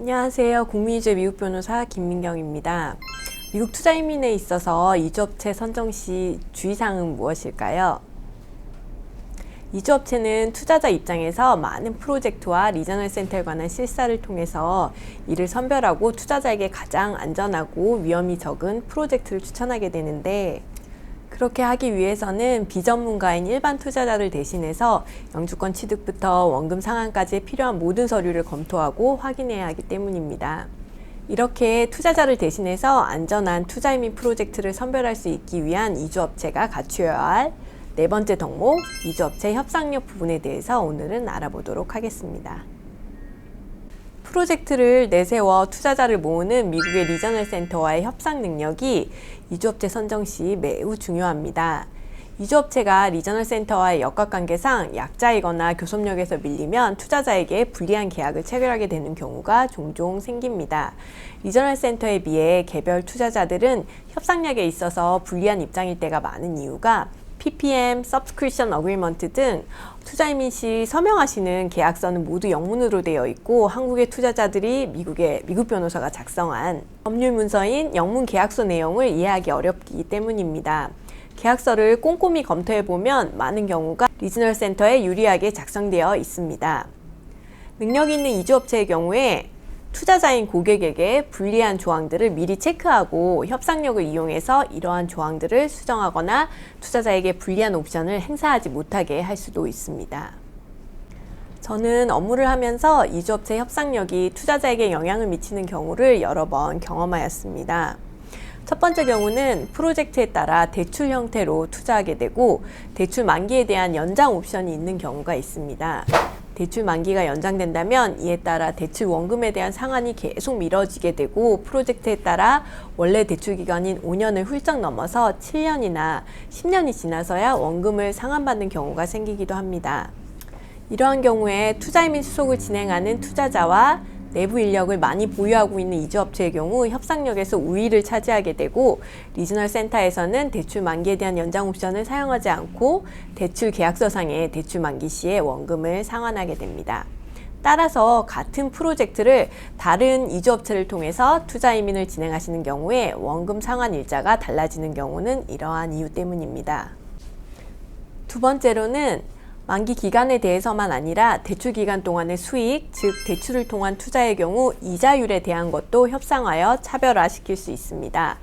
안녕하세요. 국민이주의 미국 변호사 김민경입니다. 미국 투자 이민에 있어서 이주업체 선정 시 주의사항은 무엇일까요? 이주업체는 투자자 입장에서 많은 프로젝트와 리저널 센터에 관한 실사를 통해서 이를 선별하고 투자자에게 가장 안전하고 위험이 적은 프로젝트를 추천하게 되는데, 그렇게 하기 위해서는 비전문가인 일반 투자자를 대신해서 영주권 취득부터 원금 상환까지 필요한 모든 서류를 검토하고 확인해야 하기 때문입니다. 이렇게 투자자를 대신해서 안전한 투자 이민 프로젝트를 선별할 수 있기 위한 이주업체가 갖추어야 할 네 번째 덕목, 이주업체 협상력 부분에 대해서 오늘은 알아보도록 하겠습니다. 프로젝트를 내세워 투자자를 모으는 미국의 리저널 센터와의 협상 능력이 이주업체 선정 시 매우 중요합니다. 이주업체가 리저널 센터와의 역학관계상 약자이거나 교섭력에서 밀리면 투자자에게 불리한 계약을 체결하게 되는 경우가 종종 생깁니다. 리저널 센터에 비해 개별 투자자들은 협상력에 있어서 불리한 입장일 때가 많은 이유가 PPM, Subscription Agreement 등 투자 이민 시 서명하시는 계약서는 모두 영문으로 되어 있고, 한국의 투자자들이 미국 변호사가 작성한 법률 문서인 영문 계약서 내용을 이해하기 어렵기 때문입니다. 계약서를 꼼꼼히 검토해 보면 많은 경우가 리저널 센터에 유리하게 작성되어 있습니다. 능력 있는 이주업체의 경우에 투자자인 고객에게 불리한 조항들을 미리 체크하고 협상력을 이용해서 이러한 조항들을 수정하거나 투자자에게 불리한 옵션을 행사하지 못하게 할 수도 있습니다. 저는 업무를 하면서 이주업체 협상력이 투자자에게 영향을 미치는 경우를 여러 번 경험하였습니다. 첫 번째 경우는 프로젝트에 따라 대출 형태로 투자하게 되고 대출 만기에 대한 연장 옵션이 있는 경우가 있습니다. 대출 만기가 연장된다면 이에 따라 대출 원금에 대한 상환이 계속 미뤄지게 되고, 프로젝트에 따라 원래 대출 기간인 5년을 훌쩍 넘어서 7년이나 10년이 지나서야 원금을 상환받는 경우가 생기기도 합니다. 이러한 경우에 투자 이민 수속을 진행하는 투자자와 내부 인력을 많이 보유하고 있는 이주업체의 경우 협상력에서 우위를 차지하게 되고, 리저널 센터에서는 대출 만기에 대한 연장 옵션을 사용하지 않고 대출 계약서상의 대출 만기 시에 원금을 상환하게 됩니다. 따라서 같은 프로젝트를 다른 이주업체를 통해서 투자 이민을 진행하시는 경우에 원금 상환 일자가 달라지는 경우는 이러한 이유 때문입니다. 두 번째로는 만기 기간에 대해서만 아니라 대출 기간 동안의 수익, 즉 대출을 통한 투자의 경우 이자율에 대한 것도 협상하여 차별화시킬 수 있습니다.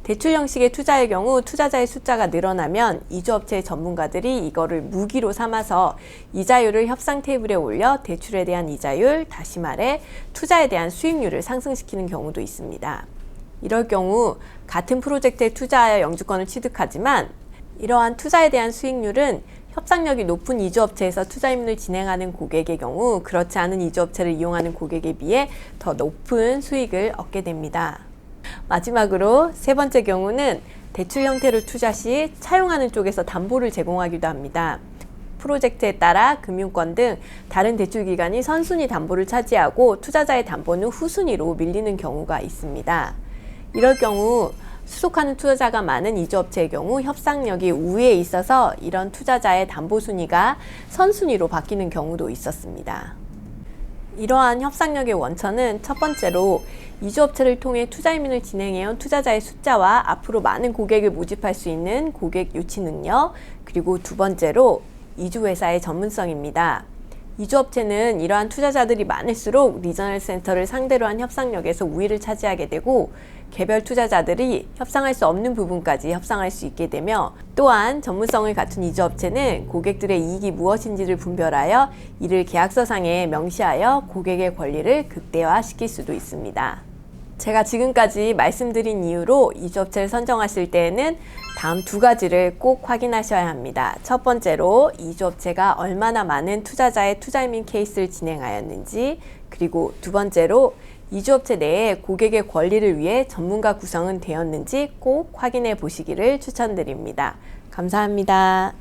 대출 형식의 투자의 경우 투자자의 숫자가 늘어나면 이주업체의 전문가들이 이거를 무기로 삼아서 이자율을 협상 테이블에 올려 대출에 대한 이자율, 다시 말해 투자에 대한 수익률을 상승시키는 경우도 있습니다. 이럴 경우 같은 프로젝트에 투자하여 영주권을 취득하지만 이러한 투자에 대한 수익률은 협상력이 높은 이주업체에서 투자 이민을 진행하는 고객의 경우 그렇지 않은 이주업체를 이용하는 고객에 비해 더 높은 수익을 얻게 됩니다. 마지막으로 세 번째 경우는 대출 형태로 투자 시 차용하는 쪽에서 담보를 제공하기도 합니다. 프로젝트에 따라 금융권 등 다른 대출 기관이 선순위 담보를 차지하고 투자자의 담보는 후순위로 밀리는 경우가 있습니다. 이럴 경우 수속하는 투자자가 많은 이주업체의 경우 협상력이 우위에 있어서 이런 투자자의 담보 순위가 선순위로 바뀌는 경우도 있었습니다. 이러한 협상력의 원천은 첫 번째로 이주업체를 통해 투자 이민을 진행해온 투자자의 숫자와 앞으로 많은 고객을 모집할 수 있는 고객 유치 능력, 그리고 두 번째로 이주회사의 전문성입니다. 이주업체는 이러한 투자자들이 많을수록 리저널 센터를 상대로 한 협상력에서 우위를 차지하게 되고, 개별 투자자들이 협상할 수 없는 부분까지 협상할 수 있게 되며, 또한 전문성을 갖춘 이주업체는 고객들의 이익이 무엇인지를 분별하여 이를 계약서상에 명시하여 고객의 권리를 극대화시킬 수도 있습니다. 제가 지금까지 말씀드린 이유로 이주업체를 선정하실 때에는 다음 두 가지를 꼭 확인하셔야 합니다. 첫 번째로 이주업체가 얼마나 많은 투자자의 투자 이민 케이스를 진행하였는지, 그리고 두 번째로 이주업체 내에 고객의 권리를 위해 전문가 구성은 되었는지 꼭 확인해 보시기를 추천드립니다. 감사합니다.